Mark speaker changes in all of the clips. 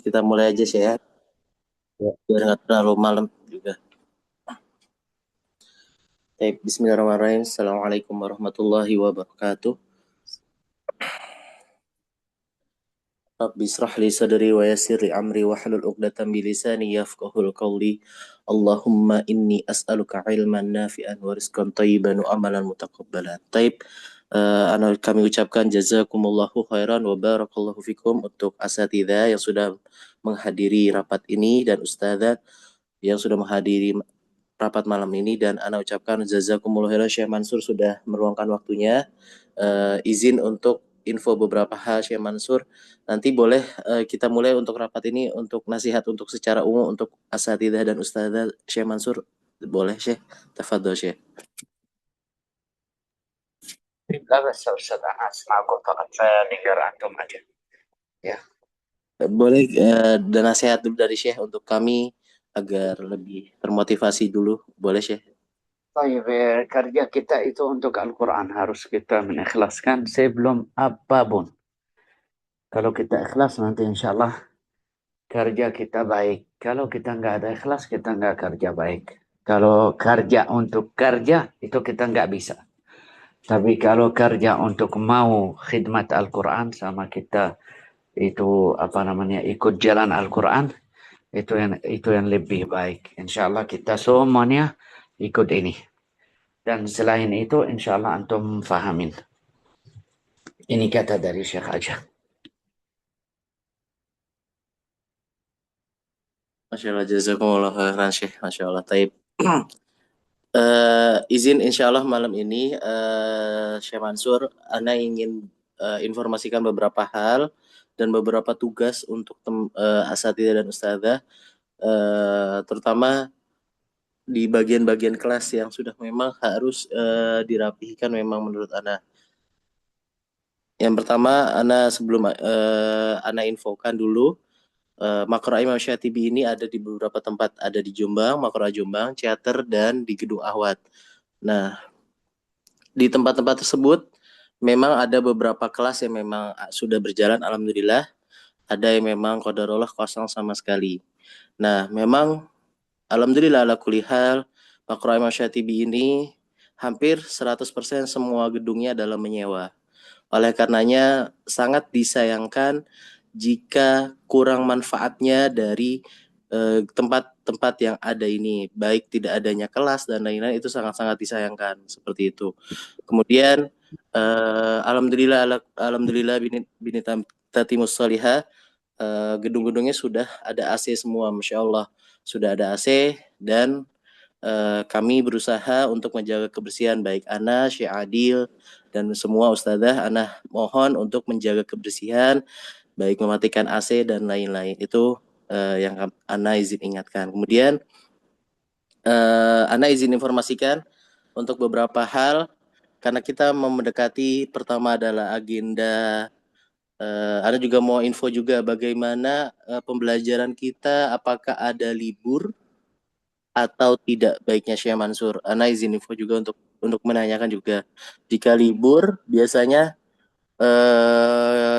Speaker 1: kita mulai aja sih ya. Biar nggak terlalu malam juga. Baik, bismillahirrahmanirrahim. Assalamualaikum warahmatullahi wabarakatuh. Rabbi israh li sadri wa yassir li amri wahlul 'uqdatam min lisani yafqahul qawli. Allahumma inni as'aluka ilman nafi'an wa rizqan thayyiban wa amalan mutaqabbalan. Taib, kami ucapkan jazakumullahu khairan wa barakallahu fikum untuk asatidzah yang sudah menghadiri rapat ini dan ustadzat yang sudah menghadiri rapat malam ini, dan ana ucapkan jazakumullahu khairan. Syekh Mansur sudah meluangkan waktunya. Izin untuk info beberapa hal Syekh Mansur. Nanti boleh kita mulai untuk rapat ini untuk nasihat untuk secara umum untuk asatidzah dan ustadzah. Syekh Mansur, boleh Syekh? Tafadhol Syekh.
Speaker 2: لا بس أستاذ أنا أسمعكم فقط فنقدر أنتم أجل ya.
Speaker 1: Boleh dan nasihat dulu dari Syekh untuk kami agar lebih termotivasi dulu. Boleh Syekh?
Speaker 2: Baik, kerja kita itu untuk Al-Quran harus kita mengikhlaskan sebelum apapun. Kalau kita ikhlas nanti insya Allah kerja kita baik. Kalau kita nggak ada ikhlas kita nggak kerja baik. Kalau kerja untuk kerja itu kita nggak bisa. Tapi kalau kerja untuk mau khidmat Al-Quran sama kita itu apa namanya ikut jalan Al-Quran itu yang lebih baik. Insya Allah kita semuanya ikut ini. Dan selain itu insya Allah antum fahamin. Ini kata dari Syekh aja.
Speaker 1: Masya Allah, jazakumullah khairan Syekh. Masya Allah, taib. Izin insya Allah malam ini Syekh Mansur, Ana ingin informasikan beberapa hal dan beberapa tugas untuk asatidzah dan ustadzah, terutama di bagian-bagian kelas yang sudah memang harus dirapihkan memang menurut Ana. Yang pertama, Ana sebelum Ana infokan dulu, Makro Imam Syatibi ini ada di beberapa tempat, ada di Jombang, Makro Jombang, Ciater, dan di Gedung Ahwat. Nah, di tempat-tempat tersebut memang ada beberapa kelas yang memang sudah berjalan, alhamdulillah. Ada yang memang qadarullah kosong sama sekali. Nah, memang alhamdulillah ala kulli hal, Makro Imam Syatibi ini hampir 100% semua gedungnya adalah menyewa. Oleh karenanya sangat disayangkan jika kurang manfaatnya dari tempat-tempat yang ada ini, baik tidak adanya kelas dan lain-lain, itu sangat-sangat disayangkan seperti itu. Kemudian alhamdulillah bini tatimus salihah, gedung-gedungnya sudah ada AC semua, Masya Allah sudah ada AC, dan kami berusaha untuk menjaga kebersihan, baik Ana, Syekh Adil, dan semua ustadzah. Ana mohon untuk menjaga kebersihan, baik mematikan AC dan lain-lain. Itu yang Ana izin ingatkan. Kemudian Ana izin informasikan untuk beberapa hal, karena kita mendekati, pertama adalah agenda. Ana juga mau info juga bagaimana pembelajaran kita, apakah ada libur atau tidak, baiknya Syekh Mansur. Ana izin info juga untuk menanyakan juga, jika libur biasanya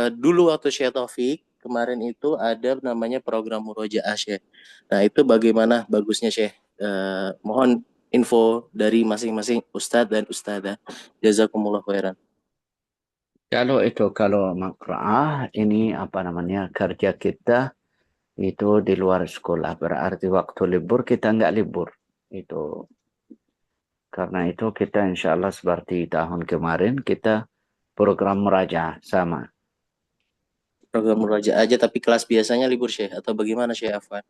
Speaker 1: dulu waktu Syekh Taufik kemarin itu ada namanya program Murojaah Syekh. Nah, itu bagaimana bagusnya Syekh? Mohon info dari masing-masing ustadz dan ustadzah. Jazakumullah khairan.
Speaker 2: Kalau makra'ah ini apa namanya kerja kita itu di luar sekolah. Berarti waktu libur kita nggak libur. Itu karena itu kita insya Allah seperti tahun kemarin kita program meraja sama.
Speaker 1: Program Murojaah aja tapi kelas biasanya libur Syekh, atau bagaimana Syekh Afwan?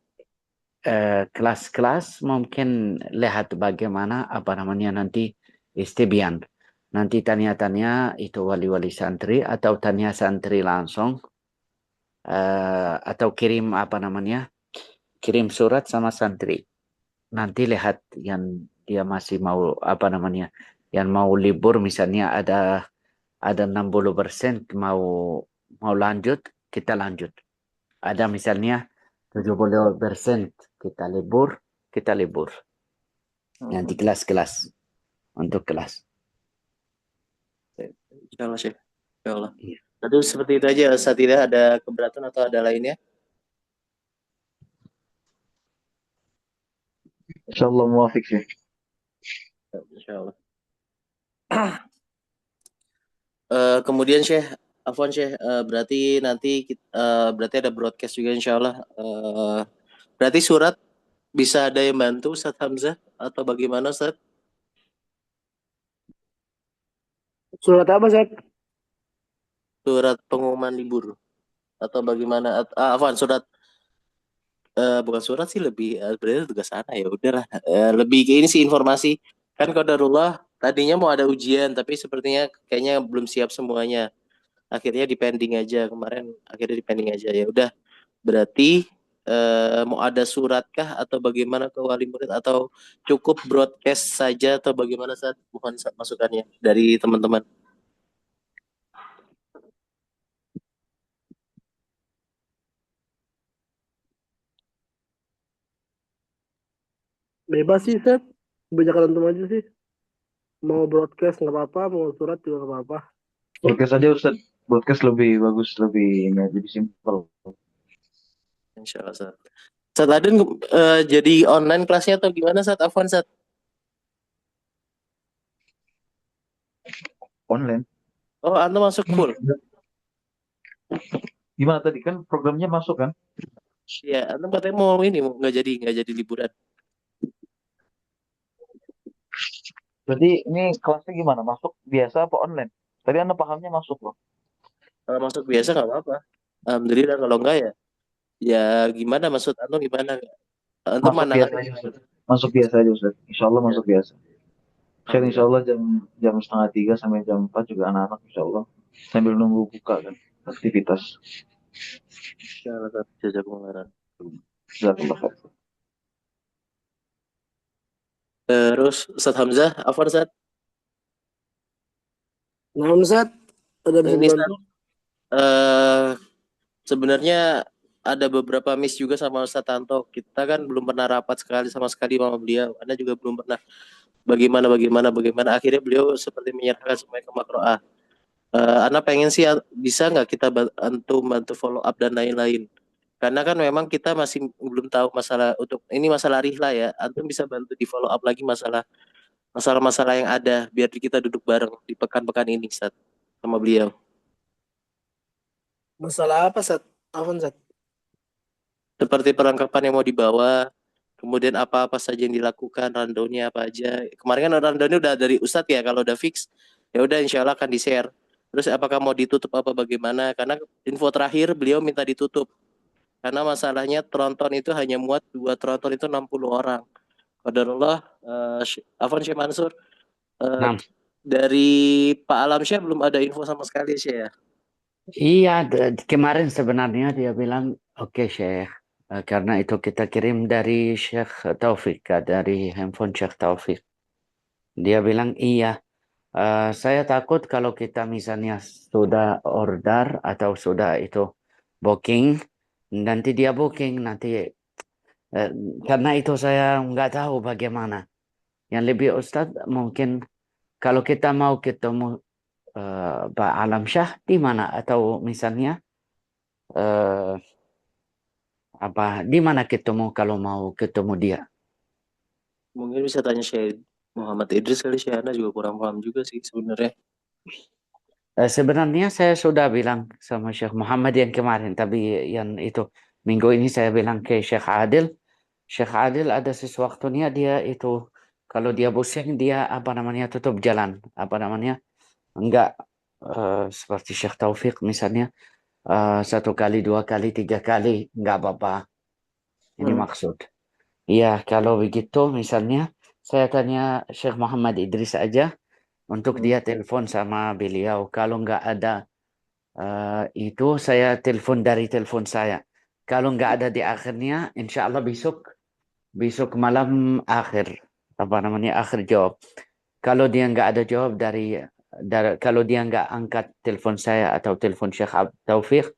Speaker 2: Kelas-kelas mungkin lihat bagaimana apa namanya nanti istibian. Nanti tanya-tanya itu wali-wali santri atau tanya santri langsung atau kirim apa namanya kirim surat sama santri. Nanti lihat yang dia masih mau apa namanya yang mau libur misalnya ada 60% mau lanjut kita lanjut. Ada misalnya 70% kita libur. Nanti kelas-kelas untuk kelas.
Speaker 1: Insyaallah Syekh. Insyaallah.
Speaker 2: Iya.
Speaker 1: Aduh, seperti itu aja. Ustaz, tidak ada keberatan atau ada lainnya?
Speaker 3: Insyaallah muwafiq sih.
Speaker 1: Insyaallah. Kemudian Syekh Afwan Syekh, berarti nanti berarti ada broadcast juga insyaallah. Berarti surat bisa ada yang bantu Ustaz Hamzah atau bagaimana Ustaz?
Speaker 4: Surat apa, Zat?
Speaker 1: Surat pengumuman libur atau bagaimana? Afwan, surat bukan surat sih, lebih berarti tugas sana ya udahlah. Lebih ke ini sih informasi. Kan qadarullah tadinya mau ada ujian tapi sepertinya kayaknya belum siap semuanya. Akhirnya dipending aja kemarin, akhirnya dipending aja. Ya udah, berarti mau ada suratkah atau bagaimana ke wali murid atau cukup broadcast saja atau bagaimana saat mohon masukannya dari teman-teman.
Speaker 4: Bebas sih, Zat. Kebanyakan antum aja sih. Mau broadcast nggak apa-apa, mau surat juga nggak apa-apa.
Speaker 3: Podcast aja Ustaz. Podcast lebih bagus, lebih ini lebih simpel.
Speaker 1: Insyaallah Ustaz. Saat Aden jadi online kelasnya atau gimana saat Afwan saat?
Speaker 3: Online.
Speaker 1: Oh, Anda masuk full.
Speaker 3: Gimana tadi kan programnya masuk kan?
Speaker 1: Iya, Anda katanya mau ini mau nggak jadi liburan.
Speaker 3: Jadi ini kelasnya gimana? Masuk biasa apa online? Tadi Anda pahamnya masuk loh.
Speaker 1: Kalau masuk biasa nggak apa-apa. Alhamdulillah, kalau enggak ya ya gimana maksud Anda gimana? Antum
Speaker 3: Masuk
Speaker 1: mana kan?
Speaker 3: biasa aja Ustaz. Masuk biasa aja Ustaz. Insya Allah
Speaker 1: Ya,
Speaker 3: masuk biasa. Insya
Speaker 1: alhamdulillah.
Speaker 3: Allah jam jam setengah 3 sampai jam 4 juga anak-anak Insya Allah. Sambil nunggu buka kan aktivitas.
Speaker 1: Insyaallah Ustaz. Jazakumullah khairan.
Speaker 3: Jazakallah khair.
Speaker 1: Terus Ustaz Hamzah, Afwan Ustaz.
Speaker 4: Nah, Zat, ada bisa
Speaker 1: Ini
Speaker 4: dibantu?
Speaker 1: Ustaz, eh sebenarnya ada beberapa miss juga sama Ustaz Tanto. Kita kan belum pernah rapat sama sekali sama beliau. Anda juga belum pernah bagaimana. Akhirnya beliau seperti menyerahkan semuanya ke Makroah. Ana pengen sih bisa nggak kita bantu follow up dan lain-lain. Karena kan memang kita masih belum tahu masalah untuk ini masalah Rihla ya. Antum bisa bantu di follow up lagi masalah-masalah yang ada biar kita duduk bareng di pekan-pekan ini Ustaz sama beliau.
Speaker 4: Masalah apa, Zat? Afwan, Zat?
Speaker 1: Seperti perlengkapan yang mau dibawa, kemudian apa-apa saja yang dilakukan, rundownnya apa aja. Kemarin kan rundownnya udah dari Ustadz ya, kalau udah fix, ya udah insya Allah akan di-share. Terus apakah mau ditutup apa bagaimana? Karena info terakhir beliau minta ditutup. Karena masalahnya tronton itu hanya muat 2 tronton itu 60 orang. Qadarullah, Afwan Syekh Mansur,
Speaker 2: Nah,
Speaker 1: dari Pak Alamsyah belum ada info sama sekali Syekh ya.
Speaker 2: iya, kemarin sebenarnya dia bilang, oke Syekh, karena itu kita kirim dari Syekh Taufik, dari handphone Syekh Taufik. Dia bilang, iya, saya takut kalau kita misalnya sudah order atau sudah itu booking, nanti dia booking, nanti karena itu saya nggak tahu bagaimana. Yang lebih Ustadz mungkin kalau kita mau ketemu Pak Alam Syah di mana atau misalnya eh, apa di mana ketemu kalau mau ketemu dia.
Speaker 1: Mungkin bisa tanya Syekh Muhammad Idris kali, Syekh Ana juga kurang paham juga sih sebenarnya.
Speaker 2: Sebenarnya saya sudah bilang sama Syekh Muhammad yang kemarin, tapi yang itu minggu ini saya bilang ke Syekh Adil. Syekh Adil ada sesuatunya dia itu kalau dia pusing dia apa namanya tutup jalan, apa namanya enggak seperti Syekh Taufik misalnya 1 kali, 2 kali, 3 kali enggak apa-apa. Ini maksud. Iya, kalau begitu misalnya saya tanya Syekh Muhammad Idris aja untuk dia telepon sama beliau. Kalau nggak ada itu saya telepon dari telepon saya. Kalau nggak ada di akhirnya, insya Allah besok malam akhir apa namanya akhir jawab. Kalau dia nggak ada jawab kalau dia nggak angkat telepon saya atau telepon Syekh Taufik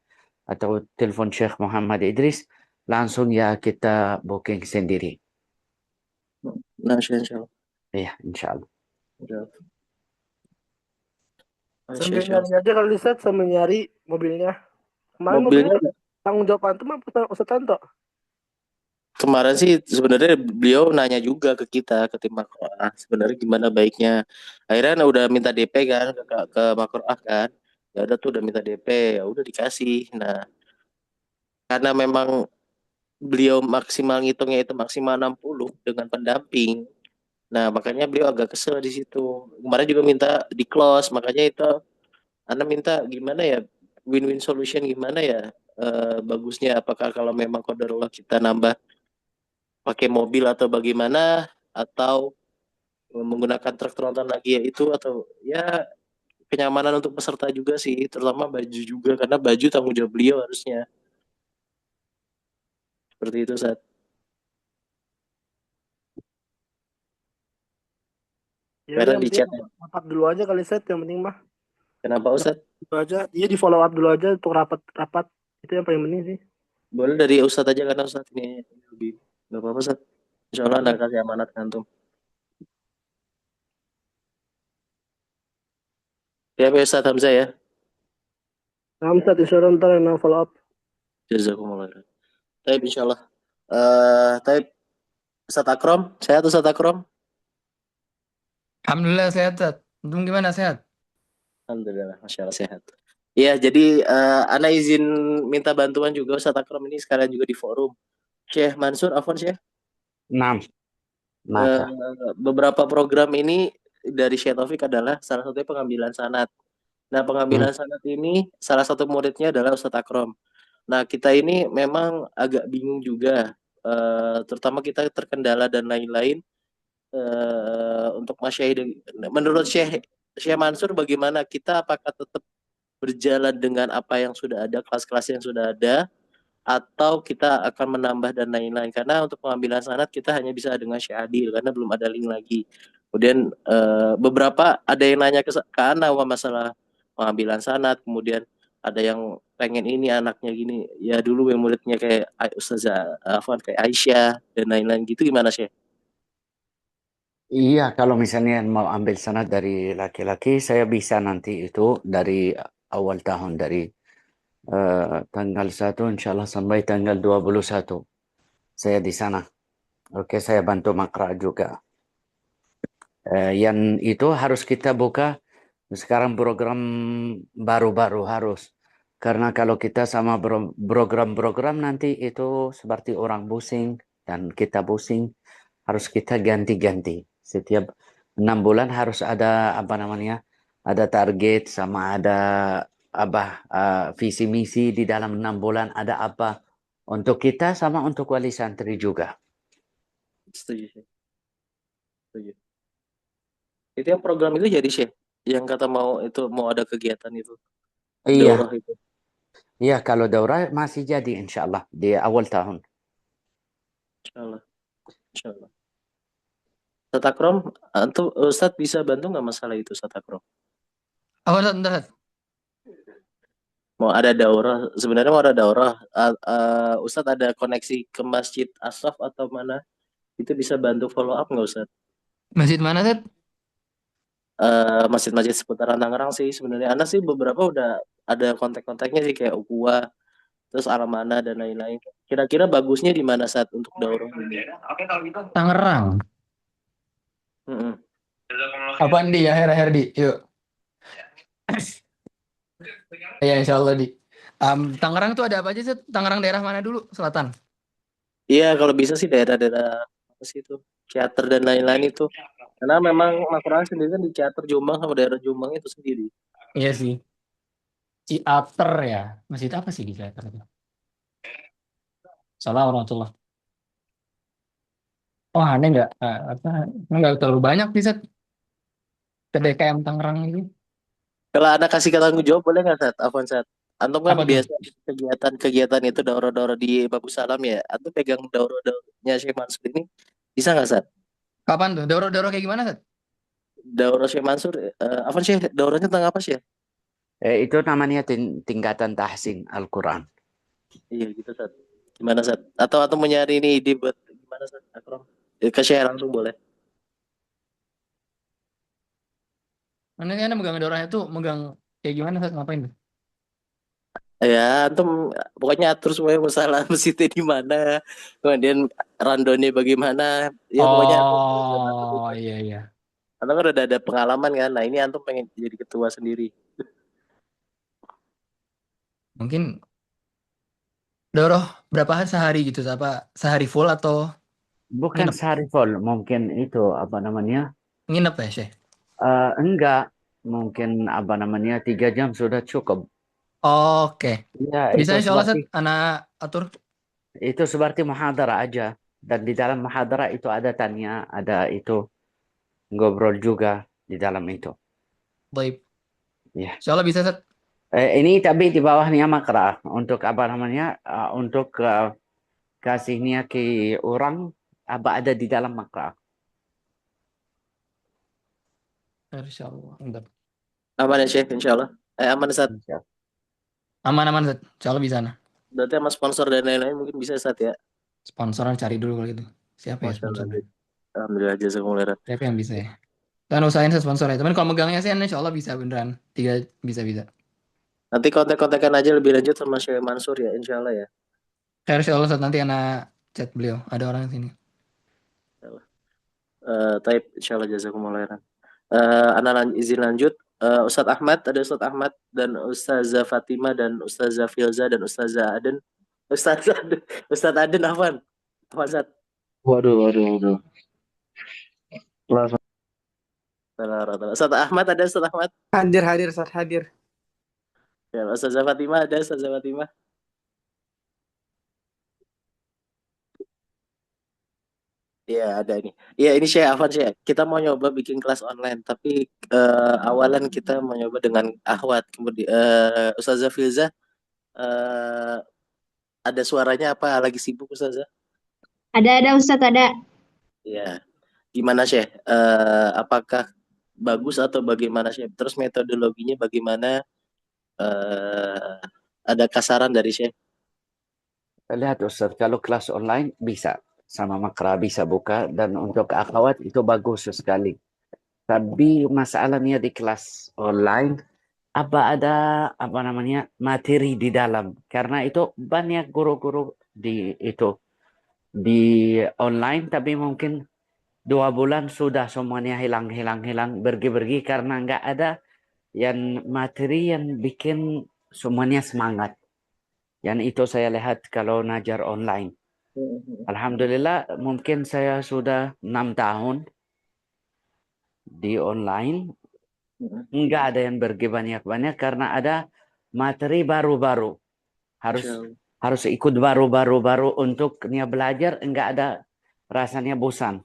Speaker 2: atau telepon Syekh Muhammad Idris, langsung ya kita booking sendiri.
Speaker 1: Nah, insya Allah.
Speaker 2: Iya, insya Allah.
Speaker 4: Sambil nyari aja kalau Zat, sambil nyari mobilnya. Kemarin
Speaker 1: Mobilnya
Speaker 4: mobilnya tanggung jawab antum apa Ustaz Tanto?
Speaker 1: kemarin sih sebenarnya beliau nanya juga ke kita ke tim Makroah sebenarnya gimana baiknya. Akhirnya udah minta DP kan ke Makroah kan. Ya udah tuh udah minta DP, ya udah dikasih. Nah, karena memang beliau maksimal ngitungnya itu maksimal 60 dengan pendamping. Nah, makanya beliau agak kesel di situ. Kemarin juga minta di close, makanya itu Anda minta gimana ya win-win solution gimana ya bagusnya apakah kalau memang qadarullah kita nambah pakai mobil atau bagaimana atau menggunakan truk tronton lagi ya itu atau ya kenyamanan untuk peserta juga sih terutama baju juga karena baju tanggung jawab beliau harusnya seperti itu saat
Speaker 4: Ya udah
Speaker 1: karena
Speaker 4: yang
Speaker 1: di
Speaker 4: penting
Speaker 1: chat
Speaker 4: rapat dulu aja kali set yang penting mah.
Speaker 1: kenapa Ustad
Speaker 4: Itu aja. Iya di follow up dulu aja untuk rapat-rapat. Itu yang paling penting sih.
Speaker 1: boleh dari Ustad aja karena Ustad ini lebih nggak apa-apa Ustad Insya Allah anda kasih amanat kantum ya Ustad Hamzah ya
Speaker 4: Nah, Ustaz, insya Allah ntar yang follow up.
Speaker 1: jazakumullah khairan. Taib insyaallah. Taib Ustaz Akrom, sehat Ustaz Akrom?
Speaker 5: Alhamdulillah sehat, Tat. Antum gimana sehat?
Speaker 1: Alhamdulillah, masya Allah sehat. Iya, jadi Ana izin minta bantuan juga Ustaz Akrom ini sekalian juga di forum. Syekh Mansur, Afwan Syekh,
Speaker 2: Nah,
Speaker 1: eh,
Speaker 2: maka.
Speaker 1: beberapa program ini dari Syekh Taufik adalah salah satunya pengambilan sanad. Nah,
Speaker 2: Hmm.
Speaker 1: pengambilan sanad ini salah satu muridnya adalah Ustaz Akrom. Nah, kita ini memang agak bingung juga, terutama kita terkendala dan lain-lain untuk masyayikh. Menurut Syekh Syekh Mansur bagaimana kita apakah tetap berjalan dengan apa yang sudah ada kelas-kelas yang sudah ada atau kita akan menambah dan lain-lain karena untuk pengambilan sanad kita hanya bisa dengan Syekh Adil karena belum ada link lagi. Kemudian beberapa ada yang nanya ke Ana masalah pengambilan sanad, kemudian ada yang pengen ini anaknya gini ya dulu yang muridnya kayak Ustazah Afwan kayak Aisyah dan lain-lain gitu gimana sih?
Speaker 2: Iya, kalau misalnya mau ambil sanad dari laki-laki, saya bisa nanti itu dari awal tahun, dari tanggal 1 insya Allah sampai tanggal 21. Saya di sana. Oke, saya bantu makra juga. Yang itu harus kita buka sekarang program baru-baru harus. Karena kalau kita sama program-program nanti itu seperti orang pusing dan kita pusing, harus kita ganti-ganti. Setiap 6 bulan harus ada apa namanya, ada target sama ada apa visi misi di dalam 6 bulan ada apa untuk kita sama untuk wali santri juga.
Speaker 1: Setuju sih. Setuju. Itu yang program itu jadi Syekh yang kata mau itu mau ada kegiatan itu
Speaker 2: Iya,
Speaker 1: daurah itu
Speaker 2: iya kalau daurah masih jadi insya Allah di awal tahun.
Speaker 1: insyaallah insyaallah Tatakrom atau Ustadz bisa bantu nggak masalah itu Tatakrom
Speaker 5: Apa, Tat? Bentar, Tat.
Speaker 1: mau ada daurah sebenarnya mau ada daurah Ustadz ada koneksi ke Masjid Ashraf atau mana itu bisa bantu follow up nggak Ustadz
Speaker 5: Masjid mana, Tat?
Speaker 1: masjid-masjid seputaran Tangerang sih sebenarnya Anda sih beberapa udah ada kontak-kontaknya sih kayak Ukhuwah terus Alamana dan lain-lain kira-kira bagusnya di mana saat untuk daurah ini
Speaker 5: Tangerang.
Speaker 1: Mm-mm.
Speaker 5: Apaan di akhir-akhir di? Yuk. Ya, insya Allah di. Tangerang tuh ada apa aja, Tat? Tangerang daerah mana dulu? Selatan.
Speaker 1: Iya, kalau bisa sih daerah-daerah apa sih itu, Ciater dan lain-lain itu. Karena memang Magelang sendiri kan di Ciater Jombang sama daerah Jombang itu sendiri.
Speaker 5: Iya sih. Ciater ya. Masjid apa sih di Ciater itu? Salah warahmatullah. Oh, aneh nggak? Apa? Nggak terlalu banyak sih, Tat. Ke DKM Tangerang ini.
Speaker 1: Kalau Anda kasih tanggung jawab boleh nggak Sat? Afwan Sat. Antum kan
Speaker 5: Apa tuh?
Speaker 1: biasa kegiatan-kegiatan itu daurah-daurah di Babu Salam ya. Antum pegang daurah-daurahnya Syekh Mansur ini bisa nggak Sat?
Speaker 5: Kapan tuh? Dauro-dauro kayak gimana, Tat?
Speaker 1: Daurah Syekh Mansur, Afwan Syekh, daurahnya tentang apa sih?
Speaker 2: Itu namanya tingkatan tahsin Al-Quran.
Speaker 1: Iya gitu Sat. Gimana Sat? Atau mencari ini ide buat gimana Sat? Akram? Ke Syekh langsung boleh.
Speaker 5: Mana kan megang daurahnya tuh, megang kayak gimana, Tat? Ngapain tuh?
Speaker 1: Ya, antum pokoknya atur semuanya masalah masjidnya di mana, kemudian randonnya bagaimana. Ya pokoknya antum buat atur
Speaker 5: Oh
Speaker 1: itu.
Speaker 5: iya iya.
Speaker 1: Antum kan udah ada pengalaman kan. Nah, ini antum pengen jadi ketua sendiri.
Speaker 5: Mungkin Doroh berapa sehari gitu? Apa sehari full atau
Speaker 2: Bukan
Speaker 5: nginep?
Speaker 2: sehari full, mungkin itu apa namanya?
Speaker 5: Nginep ya, Syekh?
Speaker 2: Enggak, mungkin apa namanya 3 jam sudah cukup.
Speaker 5: Oke.
Speaker 2: Ya,
Speaker 5: Bisa insya Allah, Set. Anak atur.
Speaker 2: itu seperti muhadara aja. Dan di dalam muhadara itu ada tanya, ada itu ngobrol juga di dalam itu.
Speaker 5: Baik.
Speaker 2: Ya.
Speaker 5: Insya Allah bisa, Set.
Speaker 2: Ini tapi di bawahnya makra untuk apa namanya? Untuk kasihnya ke orang apa ada di dalam makra.
Speaker 5: Insya Allah. Bentar.
Speaker 1: Aman ya, Syekh, insya Allah. Aman, Sat.
Speaker 2: Insya
Speaker 5: Aman-aman, Set. Insya Allah bisa. Nah.
Speaker 1: Berarti sama sponsor dan lain-lain mungkin bisa, Sat ya.
Speaker 5: Sponsoran cari dulu kalau gitu. Siapa ya
Speaker 1: Masya Allah.
Speaker 5: sponsornya?
Speaker 1: Alhamdulillah, jazakumullah khairan.
Speaker 5: Siapa yang bisa ya? Dan usahain set sponsornya. Teman kalau megangnya sih, insya Allah bisa beneran. Tiga bisa.
Speaker 1: Nanti kontak-kontakan aja lebih lanjut sama Syekh Mansur ya, insya Allah ya.
Speaker 5: Kayak insya Allah Set, nanti anak chat beliau. Ada orang di sini.
Speaker 1: Taib, insya Allah jazakumullah khairan. Izin lanjut. Ustadz Ahmad, ada Ustadz Ahmad dan Ustazah Fatima dan Ustazah Filza dan Ustazah Aden. Ustazah Aden, Ustadz Aden Afwan. Afwan, Ustadz.
Speaker 3: Waduh. Langsung.
Speaker 1: Ustadz Ahmad ada Ustadz Ahmad.
Speaker 4: Hadir, Ustaz, hadir.
Speaker 1: Ya, Ustazah Fatima ada Ustazah Fatima. Iya, ada ini. Iya, ini Syekh Afwan, Syekh. Kita mau nyoba bikin kelas online, tapi awalan kita mau nyoba dengan Ahwat. Kemudian Ustazah Filza ada suaranya apa? Lagi sibuk Ustazah?
Speaker 6: Ada Ustadz, ada.
Speaker 1: Iya. Gimana Syekh? Apakah bagus atau bagaimana Syekh? Terus metodologinya bagaimana? Ada kasaran dari Syekh?
Speaker 2: Lihat Ustaz, kalau kelas online bisa sama makra bisa buka dan untuk akhwat itu bagus sekali. Tapi masalahnya di kelas online ada apa namanya materi di dalam karena itu banyak guru-guru di itu di online tapi mungkin 2 bulan sudah semuanya hilang pergi karena nggak ada yang materi yang bikin semuanya semangat. Yang itu saya lihat kalau ngajar online. Alhamdulillah mungkin saya sudah 6 tahun di online. Enggak ada yang pergi banyak-banyak karena ada materi baru-baru. Harus ikut baru untuk belajar, enggak ada rasanya bosan.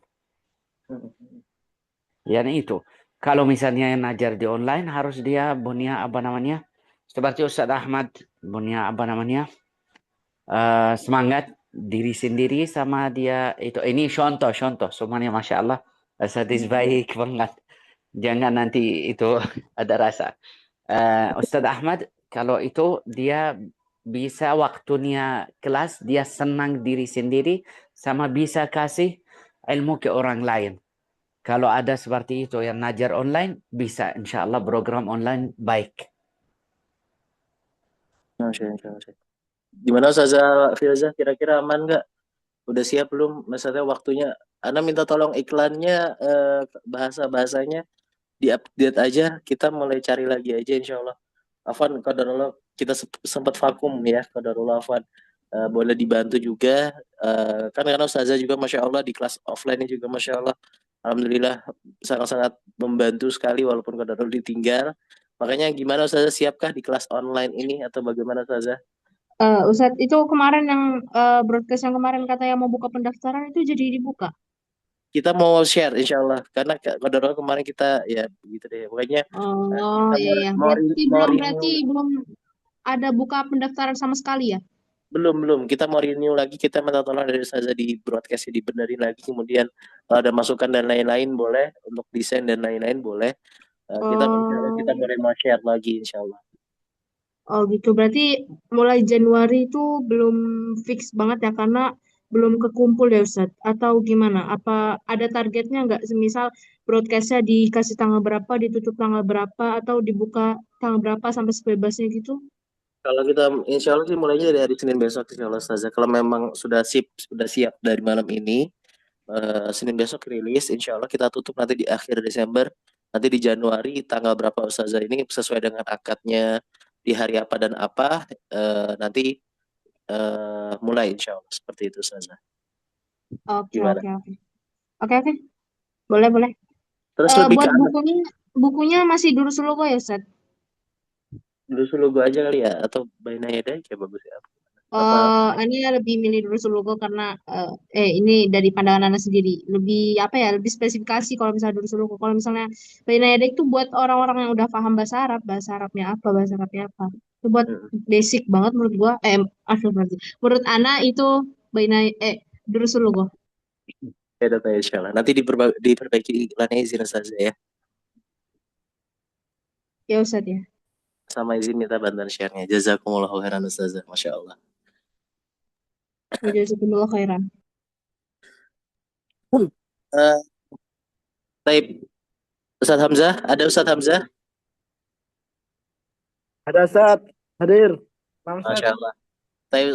Speaker 2: Yani itu. Kalau misalnya yang ngajar di online harus dia punya apa namanya? Seperti Ustaz Ahmad punya apa namanya? Semangat diri sendiri sama dia itu. Ini contoh semuanya Masya Allah. Sadis baik banget. Jangan nanti itu ada rasa. Ustadz Ahmad, kalau itu dia bisa waktunya kelas, dia senang diri sendiri, sama bisa kasih ilmu ke orang lain. Kalau ada seperti itu yang ngajar online, bisa insya Allah program online baik.
Speaker 1: Masya Allah. Gimana Ustazah Filza? Kira-kira aman nggak? Udah siap belum? Maksudnya waktunya. Ana minta tolong iklannya, bahasa-bahasanya diupdate aja. Kita mulai cari lagi aja insya Allah. Afwan, qadarullah kita sempat vakum ya, qadarullah Afwan. Boleh dibantu juga. Kan karena Ustazah juga Masya Allah di kelas offline juga Masya Allah. Alhamdulillah sangat-sangat membantu sekali walaupun qadarullah ditinggal. Makanya gimana Ustazah, siapkah di kelas online ini atau bagaimana Ustazah?
Speaker 6: Ustadz, itu kemarin yang broadcast yang kemarin katanya mau buka pendaftaran itu jadi dibuka.
Speaker 1: Kita mau share insya Allah karena qadarullah kemarin kita ya begitu deh. Pokoknya
Speaker 6: Oh
Speaker 1: kita
Speaker 6: iya. Berarti belum ada buka pendaftaran sama sekali ya?
Speaker 1: belum kita mau renew lagi, kita minta tolong dari Ustazah di broadcast dibenerin lagi, kemudian kalau ada masukan dan lain-lain boleh, untuk desain dan lain-lain boleh. Kita boleh mau share lagi insya Allah.
Speaker 6: Oh gitu. Berarti mulai Januari itu belum fix banget ya karena belum kekumpul ya Ustadz? Atau gimana? Apa ada targetnya nggak? Semisal broadcastnya dikasih tanggal berapa, ditutup tanggal berapa, atau dibuka tanggal berapa sampai sebebasnya gitu?
Speaker 1: Kalau kita insya Allah sih mulainya dari hari Senin besok insya Allah Ustazah. Kalau memang sudah siap dari malam ini, Senin besok rilis, insya Allah kita tutup nanti di akhir Desember. Nanti di Januari tanggal berapa Ustazah ini sesuai dengan akadnya di hari apa dan apa, nanti mulai insya Allah seperti itu Ustazah.
Speaker 6: Oke,
Speaker 1: Gimana?
Speaker 6: oke, oke. Oke, oke. Boleh, boleh.
Speaker 1: Terus lebih ke
Speaker 6: Buat
Speaker 1: anak
Speaker 6: bukunya masih Durus Logo ya, Ustaz?
Speaker 1: dulu gue aja kali ya, atau Baina Yadai kayak bagus ya. Apa?
Speaker 6: Ini lebih milih Durus Logo karena ini dari pandangan Anda sendiri lebih apa ya, lebih spesifikasi kalau misalnya Durus Logo. Kalau misalnya Baina Yadek itu buat orang-orang yang udah paham bahasa Arabnya apa, bahasa Arabnya apa. Itu buat
Speaker 1: Hmm,
Speaker 6: basic banget menurut gua. Astagfirullahaladzim. Menurut Ana itu Baina Durus Logo.
Speaker 1: ya data insya Allah. Nanti diperbaiki iklannya izin Ustazah ya.
Speaker 6: Ya Ustaz ya.
Speaker 1: Sama izin minta bantuan share-nya. Jazakumullahu khairan Ustazah. Masya Allah.
Speaker 6: Jazakumullah khairan.
Speaker 1: Eh, Baik, Ustadz Hamzah, ada Ustadz Hamzah?
Speaker 4: Ada saat hadir. Bangsat.
Speaker 1: Masya Allah. Tapi,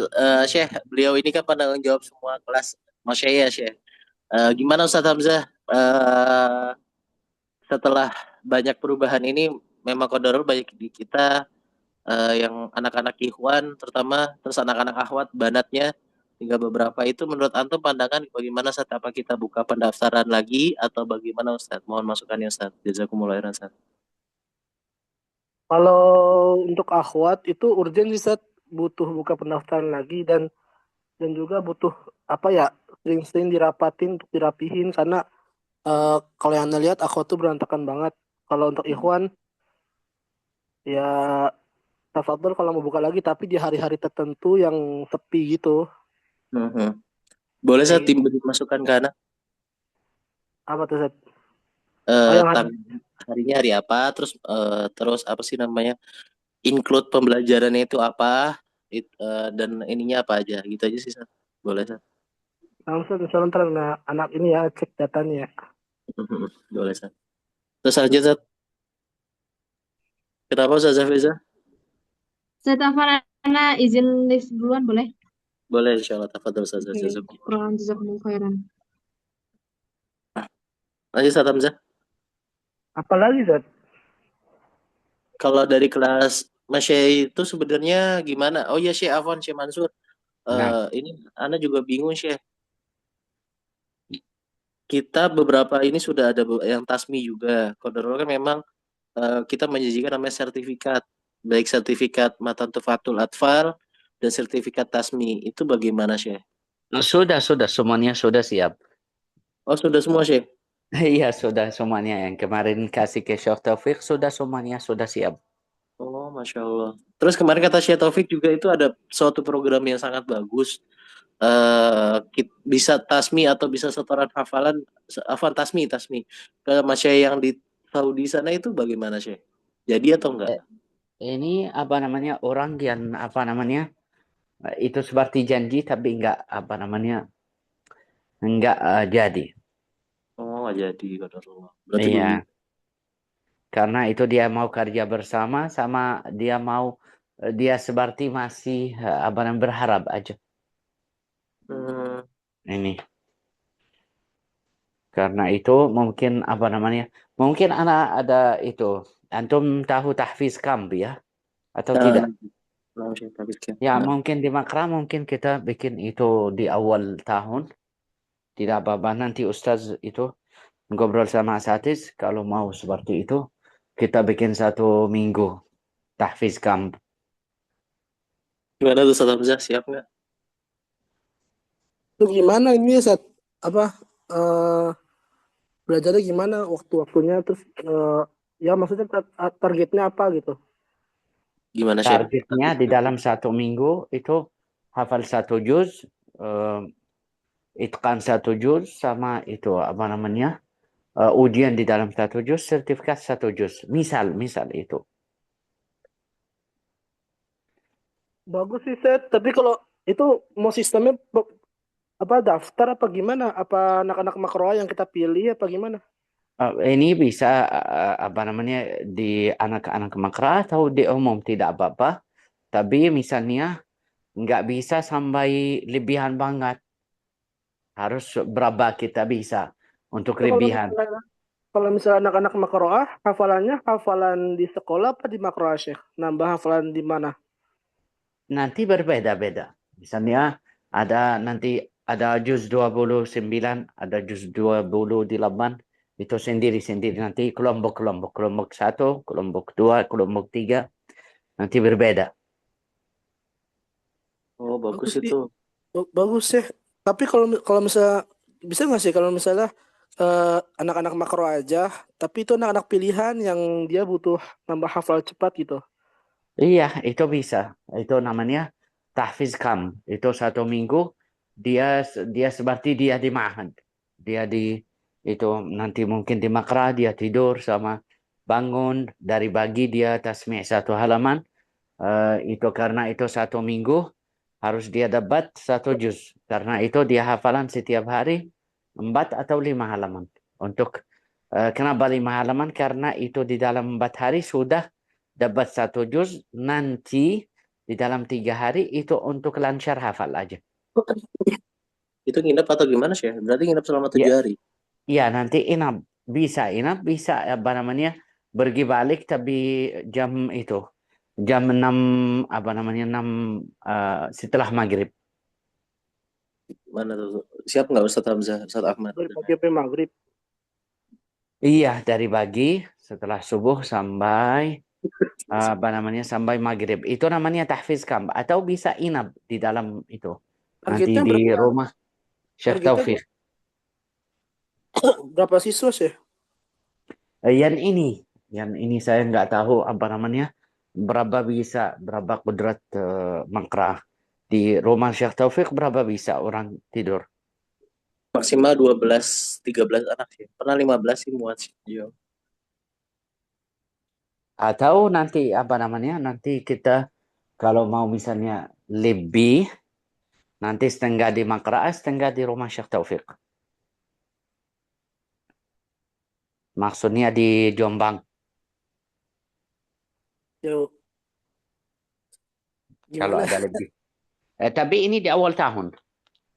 Speaker 1: Syekh, beliau ini kan penanggung jawab semua kelas. Masya ya, Syekh. Gimana Ustadz Hamzah? Setelah banyak perubahan ini, memang kodarul banyak di kita, yang anak-anak ikhwan, terutama, terus anak-anak akhwat, banatnya, hingga beberapa itu menurut Antum pandangan bagaimana Ustadz? Apa kita buka pendaftaran lagi atau bagaimana Ustadz? Mohon masukannya Ustadz. Jazakumullah khairan Ustadz.
Speaker 4: Kalau untuk akhwat itu urgent sih, Sat. Butuh buka pendaftaran lagi dan juga butuh apa ya, sering-sering dirapatin untuk dirapihin karena kalau yang Anda lihat akhwat tuh berantakan banget. Kalau untuk ikhwan ya tafadhol kalau mau buka lagi tapi di hari-hari tertentu yang sepi gitu.
Speaker 1: Mhm. Boleh saya
Speaker 4: Kayak gitu.
Speaker 1: timbul masukan ke anak?
Speaker 4: Apa tuh, Sat? Oh, yang hari
Speaker 1: Harinya hari apa? Terus apa sih namanya? Include pembelajarannya itu apa? Dan ininya apa aja? Gitu aja sih, Sat. Boleh, Sat.
Speaker 4: langsung misalnya ntar anak ini ya cek datanya ya.
Speaker 1: Mhm. Boleh, Sat. Terus aja, Sat. Kenapa Ustaz Zafeza?
Speaker 6: Ustaz Afan, Ana izin live duluan boleh?
Speaker 1: Boleh, insya Allah. Tafadhol, Ustaz
Speaker 6: Oke,
Speaker 1: Zafeza.
Speaker 6: kurang jazakumullah khairan.
Speaker 1: Lanjut, Ustaz Hamzah.
Speaker 4: Apalagi, Sat?
Speaker 1: Kalau dari kelas Mas Syekh itu sebenarnya gimana? Oh iya, Syekh Afwan, Syekh Mansur.
Speaker 2: Nah,
Speaker 1: Ini Ana juga bingung, Syekh. Kita beberapa ini sudah ada yang tasmi juga. Qadarullah kan memang kita menjanjikan namanya sertifikat, baik sertifikat Matan Tufatul Atfal dan sertifikat tasmi. Itu bagaimana, Syekh?
Speaker 2: sudah semuanya sudah siap.
Speaker 1: Oh, sudah semua, Syekh?
Speaker 2: Iya, sudah semuanya yang kemarin kasih ke Syekh Taufik sudah semuanya sudah siap.
Speaker 1: Oh, Masya Allah. Terus kemarin kata Syekh Taufik juga itu ada suatu program yang sangat bagus. Bisa tasmi atau bisa setoran hafal tasmi ke Mas Syekh yang di Saudi sana itu bagaimana, Syekh? Jadi atau enggak?
Speaker 2: Eh, Ini apa namanya orang yang apa namanya itu seperti janji tapi enggak apa namanya enggak jadi.
Speaker 1: Oh, nggak jadi qadarullah. Berarti
Speaker 2: Iya,
Speaker 1: begitu.
Speaker 2: karena itu dia mau kerja bersama sama dia mau dia seperti masih apa namanya berharap aja
Speaker 1: Hmm,
Speaker 2: ini. Karena itu mungkin apa namanya mungkin anak ada itu antum tahu tahfiz kamp ya atau
Speaker 1: nah,
Speaker 2: tidak?
Speaker 1: nah, Syekh Taufik, ya.
Speaker 2: Ya
Speaker 1: Nah.
Speaker 2: mungkin di Makra mungkin kita bikin itu di awal tahun. Tidak apa-apa nanti Ustaz itu ngobrol sama asatiz kalau mau seperti itu kita bikin 1 minggu tahfiz kamp.
Speaker 1: Gimana tuh Ustaz Hamzah? Siap nggak?
Speaker 4: Itu gimana ini, Sat? Apa eh belajarnya gimana waktu-waktunya terus ya maksudnya targetnya apa gitu.
Speaker 1: Gimana, Syekh?
Speaker 2: Targetnya di dalam 1 minggu itu hafal 1 juz, itqan 1 juz sama itu apa namanya ujian di dalam 1 juz, sertifikat 1 juz. Misal itu.
Speaker 4: Bagus sih, Set. Tapi kalau itu mau sistemnya apa daftar apa gimana? Apa anak-anak makroa yang kita pilih apa gimana?
Speaker 2: Ini bisa apa namanya di anak-anak makra atau di umum tidak apa-apa. Tapi misalnya nggak bisa sampai lebihan banget. Harus berapa kita bisa untuk
Speaker 4: Itu
Speaker 2: lebihan.
Speaker 4: kalau misalnya anak-anak makroah, hafalannya hafalan di sekolah apa di makroah, Syekh? Nambah hafalan di mana?
Speaker 2: Nanti berbeda-beda. Misalnya nanti ada juz 29, ada juz 28. Itu sendiri-sendiri. Nanti kelompok-kelompok. Kelompok 1, kelompok 2, kelompok 3. Nanti berbeda.
Speaker 1: Oh, bagus
Speaker 4: Bagus sih,
Speaker 1: itu.
Speaker 4: bagus sih. Tapi kalau kalau misalnya bisa nggak sih kalau misalnya anak-anak makro aja, tapi itu anak-anak pilihan yang dia butuh nambah hafal cepat gitu.
Speaker 2: Iya, itu bisa. Itu namanya tahfiz kam. Itu 1 minggu dia seperti dia di ma'had. Dia itu nanti mungkin di makra dia tidur sama bangun dari pagi dia tasmi' 1 halaman. Itu karena itu 1 minggu harus dia dapat 1 juz. Karena itu dia hafalan setiap hari 4 atau 5 halaman. Kenapa 5 halaman? Karena itu di dalam 4 hari sudah dapat 1 juz. Nanti di dalam 3 hari itu untuk lancar hafal aja.
Speaker 1: Itu nginep atau gimana sih? Berarti nginep selama 7 hari.
Speaker 2: Ya nanti bisa apa namanya pergi balik tapi jam 6 apa namanya 6 setelah maghrib.
Speaker 1: Mana tuh? Siap nggak Ustadz Hamzah, Ustadz Ahmad?
Speaker 4: Dari pagi sampai maghrib.
Speaker 2: Iya, dari pagi setelah subuh sampai apa namanya sampai maghrib. Itu namanya tahfiz kamp atau bisa inap di dalam itu. Nanti
Speaker 4: Targetnya
Speaker 2: di
Speaker 4: berapa?
Speaker 2: rumah Syekh
Speaker 4: Targetnya
Speaker 2: Taufik.
Speaker 4: berapa siswa sih?
Speaker 2: Yang ini saya nggak tahu apa namanya berapa kudrat makrah. Di rumah Syekh Taufik berapa bisa orang tidur.
Speaker 1: Maksimal 12, 13 anak sih. Pernah 15 sih muat sih. Iya.
Speaker 2: Atau nanti apa namanya nanti kita kalau mau misalnya lebih nanti setengah di makrah, setengah di rumah Syekh Taufik. Maksudnya di Jombang.
Speaker 4: Yo,
Speaker 2: Kalau
Speaker 4: gimana?
Speaker 2: ada lebih. Tapi ini di awal tahun.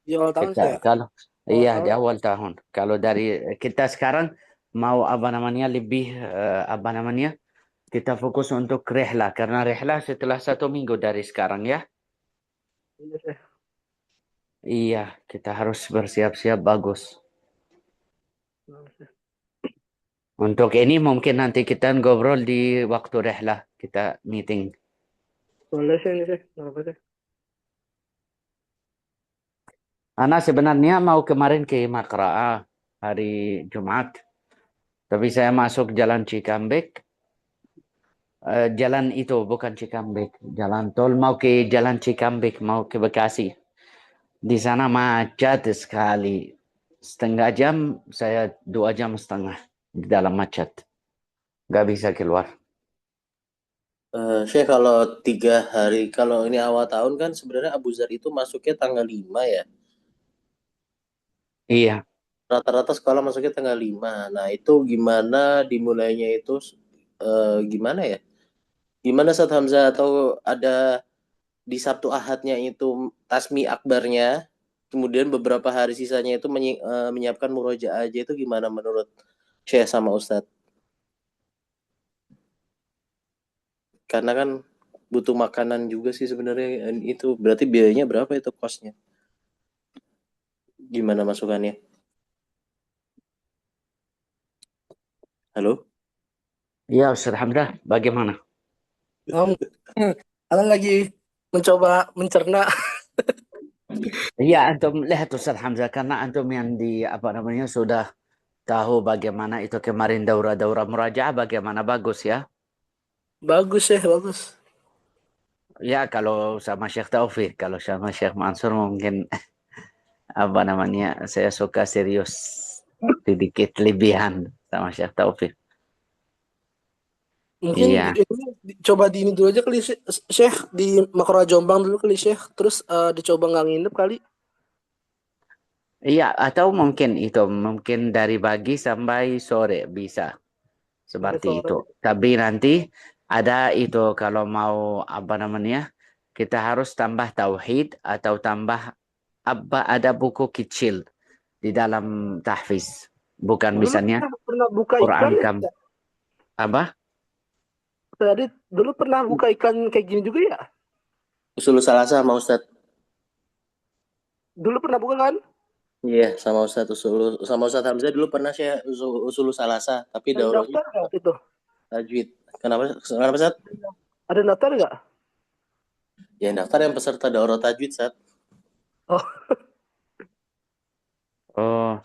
Speaker 4: Di awal tahun sih ya.
Speaker 2: Kalau
Speaker 4: Awal
Speaker 2: iya di
Speaker 4: tahun.
Speaker 2: awal tahun. Kalau dari kita sekarang mau apa namanya lebih apa namanya kita fokus untuk rehlah karena rehlah setelah 1 minggu dari sekarang ya.
Speaker 4: Iya, Syekh.
Speaker 2: Iya kita harus bersiap-siap bagus. Untuk ini mungkin nanti kita ngobrol di waktu rehlah kita meeting.
Speaker 4: Boleh sih ini sih. Nggak apa sih.
Speaker 2: Ana sebenarnya mau kemarin ke Makra'ah hari Jumat. Tapi saya masuk jalan Cikampek. Jalan itu bukan Cikampek. Jalan tol mau ke jalan Cikampek. Mau ke Bekasi. Di sana macet sekali. Setengah jam, saya 2 jam setengah di dalam macet. Nggak bisa keluar.
Speaker 1: Syekh kalau 3 hari, kalau ini awal tahun kan sebenarnya Abu Zar itu masuknya tanggal 5 ya.
Speaker 2: Iya.
Speaker 1: Rata-rata sekolah masuknya tanggal 5. Nah itu gimana dimulainya itu gimana ya? Gimana Ustadz Hamzah atau ada di Sabtu Ahadnya itu tasmi akbarnya, kemudian beberapa hari sisanya itu menyiapkan murojaah aja itu gimana menurut Syekh sama Ustadz? Karena kan butuh makanan juga sih sebenarnya itu berarti biayanya berapa itu kosnya? Gimana masukannya? Halo?
Speaker 2: Iya Ustaz Hamdah, bagaimana?
Speaker 4: Om, kalian lagi mencoba mencerna.
Speaker 2: Iya, antum lihat Ustaz Hamzah karena antum yang di apa namanya sudah tahu bagaimana itu kemarin daurah-daurah murajaah bagaimana bagus ya.
Speaker 4: Bagus ya, bagus.
Speaker 2: Ya kalau sama Syekh Taufik, kalau sama Syekh Mansur mungkin apa namanya saya suka serius sedikit lebihan sama Syekh Taufik.
Speaker 4: Mungkin
Speaker 2: Iya.
Speaker 4: coba di ini dulu aja kali Syekh di Makro Jombang dulu kali Syekh, terus dicoba nggak nginep kali.
Speaker 2: Iya, atau mungkin dari pagi sampai sore bisa
Speaker 4: Sampai
Speaker 2: seperti
Speaker 4: sore.
Speaker 2: itu. Tapi nanti ada itu kalau mau apa namanya kita harus tambah tauhid atau tambah apa, ada buku kecil di dalam tahfiz. Bukan
Speaker 4: Dulu
Speaker 2: misalnya
Speaker 4: pernah buka iklan
Speaker 2: Quran
Speaker 4: ya?
Speaker 2: kam apa?
Speaker 4: Tadi dulu pernah buka iklan kayak gini juga ya?
Speaker 1: Usul salasa sama Ustadz.
Speaker 4: Dulu pernah buka kan?
Speaker 1: Iya, sama Ustadz sama Ustadz Hamzah dulu pernah saya usul salasa, tapi
Speaker 4: Ada
Speaker 1: daurahnya
Speaker 4: daftar nggak itu?
Speaker 1: tajwid. Kenapa? Kenapa Ustadz?
Speaker 4: Ada daftar nggak?
Speaker 1: Ya daftar yang peserta daurah tajwid, Ustadz.
Speaker 4: Oh,
Speaker 2: Oh,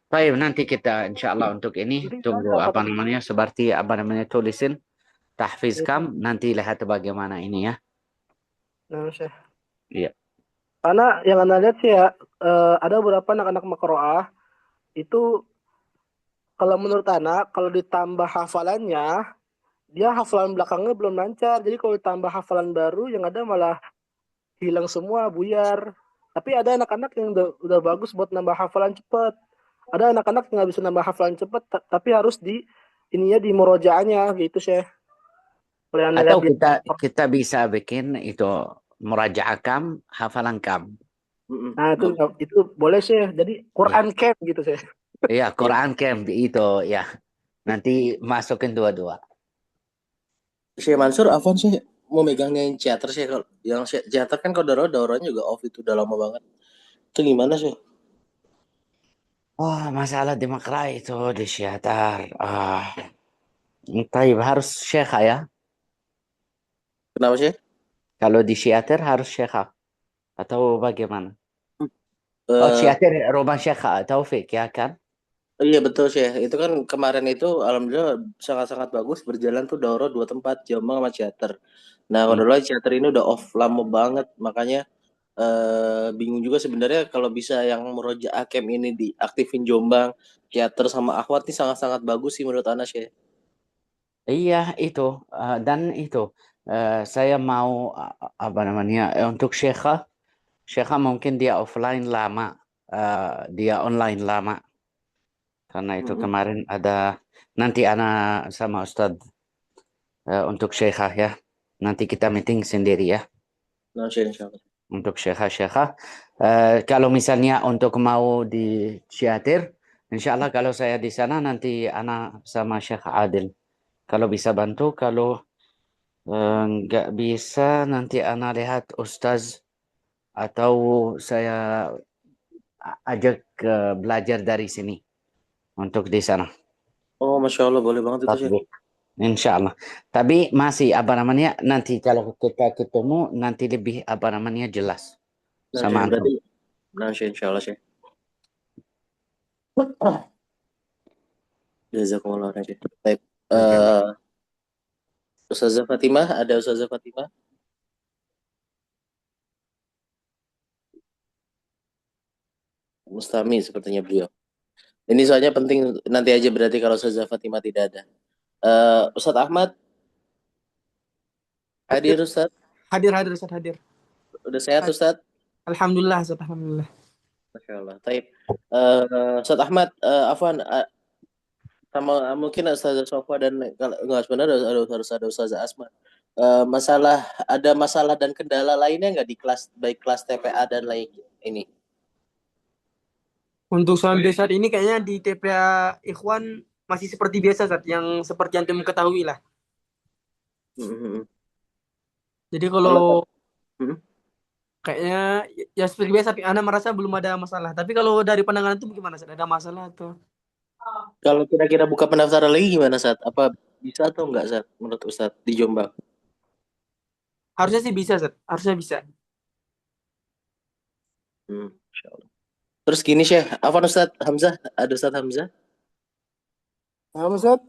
Speaker 2: baik, nanti kita insya Allah untuk ini
Speaker 4: jadi
Speaker 2: tunggu
Speaker 4: apa
Speaker 2: apa
Speaker 4: tadi?
Speaker 2: namanya, seperti apa namanya tulisin tahfiz
Speaker 4: Itu.
Speaker 2: kam, nanti lihat bagaimana ini ya.
Speaker 4: Nah, Syekh.
Speaker 2: Iya.
Speaker 4: Karena yang anda lihat sih ya, ada beberapa anak-anak makroah itu kalau menurut anak, kalau ditambah hafalannya, dia hafalan belakangnya belum lancar. Jadi kalau ditambah hafalan baru, yang ada malah hilang semua, buyar. Tapi ada anak-anak yang udah bagus buat nambah hafalan cepat. Ada anak-anak yang nggak bisa nambah hafalan cepat, tapi harus di ininya di murojaahnya gitu sih. Kalau yang anda
Speaker 2: Atau
Speaker 4: lihat di
Speaker 2: kita bisa bikin itu murajaah kam, hafalan kam.
Speaker 4: nah itu boleh sih. Jadi
Speaker 2: Ya,
Speaker 4: Quran Camp gitu sih.
Speaker 2: iya,
Speaker 1: Ya,
Speaker 2: Quran camp itu ya. Nanti masukin dua-dua.
Speaker 1: Syekh Mansur, Afwan sih mau megangnya yang teater sih, kalau yang teater kan kalau daurahnya juga off itu udah lama banget. Itu gimana sih?
Speaker 2: Oh, masalah di Makra itu di Syatar. Taib harus syekha ya.
Speaker 1: Kenapa sih?
Speaker 2: Kalau di Syatar harus syekha. Atau bagaimana? Oh,
Speaker 1: Eh
Speaker 2: Syatar rumah syekha. Taufik ya kan?
Speaker 1: iya betul sih. Itu kan kemarin itu alhamdulillah sangat-sangat bagus berjalan tuh daurah dua tempat, Jombang sama Ciater. Nah,
Speaker 2: Hmm.
Speaker 1: kalau Ciater ini udah off lama banget, makanya bingung juga sebenarnya kalau bisa yang Murojaah Camp ini diaktifin Jombang, Ciater sama Akhwat ini sangat-sangat bagus sih menurut Anas ya.
Speaker 2: Iya, itu. Dan itu. Saya mau apa namanya, untuk syekha. Syekha mungkin dia offline lama. Dia online lama. Karena itu
Speaker 1: Mm-mm.
Speaker 2: kemarin ada, nanti anak sama Ustadz untuk syekha ya. Nanti kita meeting sendiri ya.
Speaker 1: Nah, Syekh, insya Allah.
Speaker 2: Untuk syekha-syekha. Kalau misalnya untuk mau di Syatir, insya Allah kalau saya di sana nanti anak sama Syekh Adil. Kalau bisa bantu, kalau nggak bisa nanti anak lihat Ustaz atau saya ajak belajar dari sini untuk di sana.
Speaker 1: Oh, Masya Allah, boleh banget itu sih.
Speaker 2: Tatbik. Insya Allah. Tapi masih apa namanya, nanti kalau kita ketemu nanti lebih apa namanya jelas
Speaker 1: Nah,
Speaker 2: sama
Speaker 1: Syekh, berarti,
Speaker 2: antum.
Speaker 1: nah, Syekh, insya Allah, Syekh. Jazakumullah khairan, Syekh. Baik. Eh, Ustazah Fatimah, ada Ustazah Fatimah? Mustami sepertinya beliau. Ini soalnya penting nanti aja berarti kalau Ustazah Fatimah tidak ada. Ustadz Ahmad, hadir Ustadz.
Speaker 4: Hadir hadir Ustaz hadir.
Speaker 1: Udah sehat Ustadz?
Speaker 4: Alhamdulillah Ustaz, alhamdulillah.
Speaker 1: Masya Allah. Taib. Ustadz Ahmad, Afwan, sama mungkin Ustazah Sofa dan kalau nggak sebenarnya harus ada Ustazah Asma. Ada masalah dan kendala lainnya nggak di kelas, baik kelas TPA dan lain ini?
Speaker 7: Untuk sampai saat ini kayaknya di TPA Ikhwan masih seperti biasa, Zat, yang seperti yang antum ketahui lah.
Speaker 1: Hmm.
Speaker 7: Jadi
Speaker 1: Kalau
Speaker 7: kalau kayaknya ya seperti biasa, Ana merasa belum ada masalah. Tapi kalau dari pandangan itu gimana, Zat? Ada masalah atau?
Speaker 1: kalau kira-kira buka pendaftaran lagi gimana Sat? Apa bisa atau enggak Sat menurut Ustadz di Jombang?
Speaker 7: Harusnya sih bisa, Zat. Harusnya bisa.
Speaker 1: Insya Allah. Terus gini Syekh, Afwan Ustadz Hamzah, ada Ustadz Hamzah.
Speaker 4: Nah, Ustaz,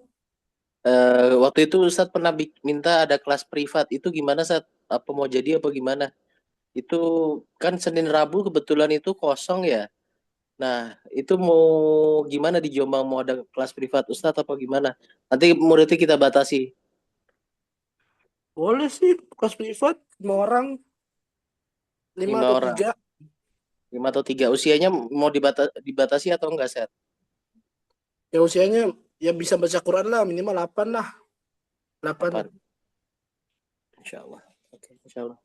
Speaker 1: Waktu itu Ustadz pernah minta ada kelas privat, itu gimana Sat? Apa mau jadi apa gimana? Itu kan Senin Rabu kebetulan itu kosong ya. Nah, itu mau gimana di Jombang, mau ada kelas privat Ustadz apa gimana? Nanti muridnya kita batasi
Speaker 4: boleh sih kelas privat 5 orang, 5
Speaker 1: 5
Speaker 4: atau
Speaker 1: orang,
Speaker 4: 3.
Speaker 1: 5 atau 3. Usianya mau dibatasi atau enggak, Set?
Speaker 4: Ya usianya ya bisa baca Quran lah, minimal 8 lah. 8.
Speaker 1: 8. Insya Allah. Oke, insya Allah.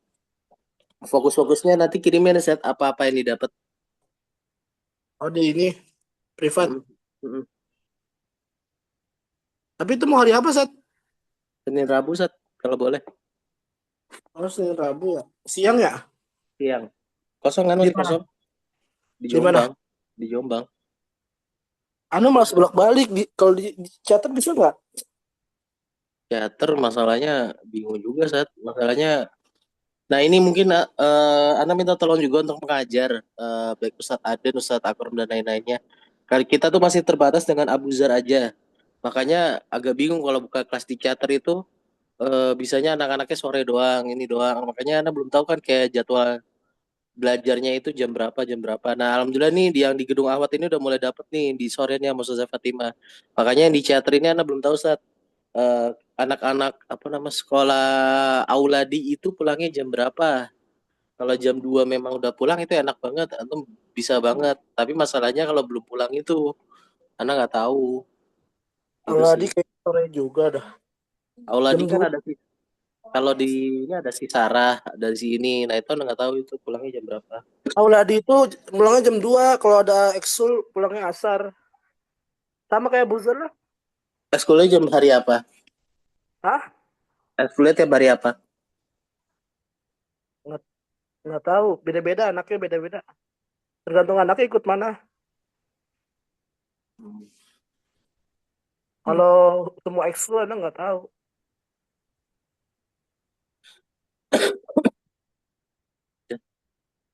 Speaker 1: Fokus-fokusnya nanti kirimin set apa-apa yang didapat.
Speaker 4: Oh di ini privat.
Speaker 1: Mm-mm.
Speaker 4: Tapi itu mau hari apa, Sat?
Speaker 1: Senin Rabu set kalau boleh.
Speaker 4: Oh, Senin Rabu ya. Siang ya?
Speaker 1: Siang. Kosong kan
Speaker 4: Di
Speaker 1: masih
Speaker 4: mana?
Speaker 1: kosong di
Speaker 4: Di mana?
Speaker 1: Jombang. Di Jombang.
Speaker 4: Anu malas bolak-balik kalau dicatat bisa nggak?
Speaker 1: Teater masalahnya bingung juga saat masalahnya. Nah ini mungkin Anda minta tolong juga untuk mengajar baik Ustadz Aden, Ustadz Akram dan lain-lainnya. Kali kita tuh masih terbatas dengan Abu Zar aja. Makanya agak bingung kalau buka kelas di teater itu bisanya anak-anaknya sore doang, ini doang. Makanya Anda belum tahu kan kayak jadwal belajarnya itu jam berapa, jam berapa. Nah, alhamdulillah nih yang di Gedung Ahwat ini udah mulai dapet nih di sorenya sama Ustazah Fatimah. Makanya yang di teater ini Anda belum tahu saat anak-anak apa nama sekolah Auladi itu pulangnya jam berapa? Kalau jam 2 memang udah pulang itu enak banget, antum bisa banget. Tapi masalahnya kalau belum pulang itu, anak nggak tahu. Itu
Speaker 4: Kalau
Speaker 1: sih.
Speaker 4: di kayak sore juga dah.
Speaker 1: Auladi
Speaker 4: Jam
Speaker 1: kan
Speaker 4: 2.
Speaker 1: ada sih. Kalau di ini ada si Sarah, ada si ini. Nah itu anak nggak tahu itu pulangnya jam berapa.
Speaker 4: Auladi itu pulangnya jam 2. Kalau ada eksul pulangnya asar. Sama kayak buzzer lah.
Speaker 1: Eskulnya jam hari apa?
Speaker 4: Hah?
Speaker 1: Eskulnya tiap hari apa?
Speaker 4: Nggak tahu. Beda-beda anaknya beda-beda. Tergantung anaknya ikut mana. Kalau semua ekskul anak nggak tahu.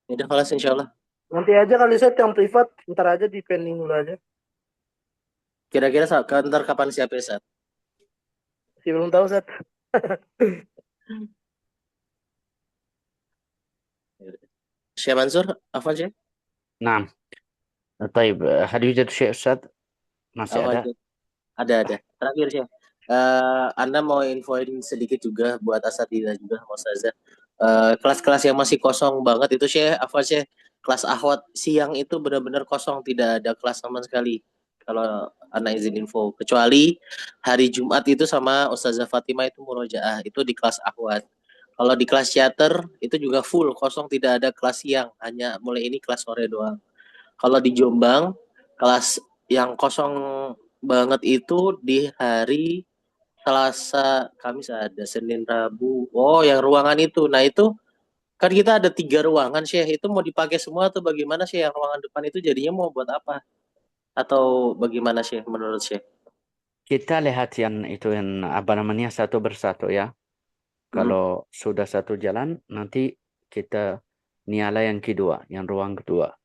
Speaker 1: Ya udah kelas insya Allah.
Speaker 4: Nanti aja kali saya yang privat. Ntar aja di pending dulu aja.
Speaker 1: Kira-kira ntar kapan siapin saat?
Speaker 4: Masih belum tahu Sat.
Speaker 1: Syekh Mansur, Afwan Syekh?
Speaker 2: نعم. طيب هل يوجد شيء أستاذ؟ masih
Speaker 1: Apa
Speaker 2: ada?
Speaker 1: aja? Ada. Terakhir Syekh. Anda mau infoin sedikit juga buat asatidzah juga Ustazah. Kelas-kelas yang masih kosong banget itu Syekh, Afwan Syekh, kelas ahwat siang itu benar-benar kosong, tidak ada kelas sama sekali. Kalau Anda izin info, kecuali hari Jumat itu sama Ustazah Fatimah itu murojaah, itu di kelas ahwat. Kalau di kelas teater itu juga full kosong, tidak ada kelas siang, hanya mulai ini kelas sore doang. Kalau di Jombang kelas yang kosong banget itu di hari Selasa, Kamis ada, Senin, Rabu. Oh, yang ruangan itu. Nah itu kan kita ada 3 ruangan Syekh. Itu mau dipakai semua atau bagaimana sih yang ruangan depan itu jadinya mau buat apa? Atau bagaimana Syekh menurut Syekh?
Speaker 2: Kita lihat yang itu yang apa namanya satu persatu ya. Kalau sudah satu jalan, nanti kita nyala yang kedua, yang ruang kedua.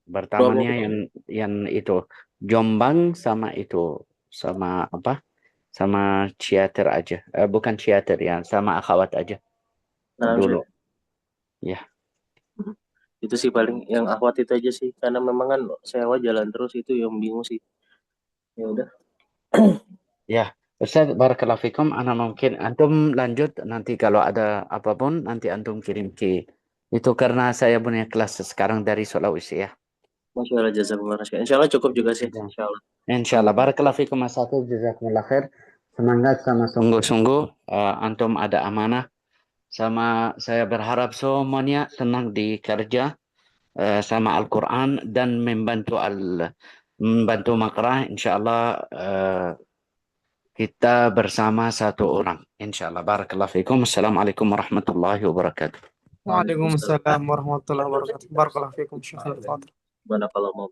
Speaker 2: Pertamanya yang itu Jombang sama itu sama apa? Sama teater aja. Bukan teater ya, sama akhwat aja
Speaker 1: Nah,
Speaker 2: dulu.
Speaker 1: Syekh.
Speaker 2: Ya.
Speaker 1: Itu sih paling yang akhwat itu aja sih. Karena memang kan sewa jalan terus itu yang bingung sih. Ya udah.
Speaker 2: Ya, Ustaz, barakallahu fikum. Ana mungkin antum lanjut nanti kalau ada apapun nanti antum kirim ke itu karena saya punya kelas sekarang dari Sulawesi ya.
Speaker 1: Masya Allah, jazakumullah khair. Insya Allah cukup juga sih. Insya Allah.
Speaker 2: Insyaallah. Barakallahu fikum Mas Hafiz, jazakumullah khair. Semangat sama sungguh-sungguh antum ada amanah sama saya berharap semuanya senang di kerja sama Al-Quran dan membantu makrah insyaallah kita bersama satu orang insyaallah. Barakallahu fikum. Assalamualaikum warahmatullahi wabarakatuh.
Speaker 7: Waalaikumsalam warahmatullahi wabarakatuh. Barakallahu fiikum Syekh Al-Fadhil.
Speaker 1: Barakallahu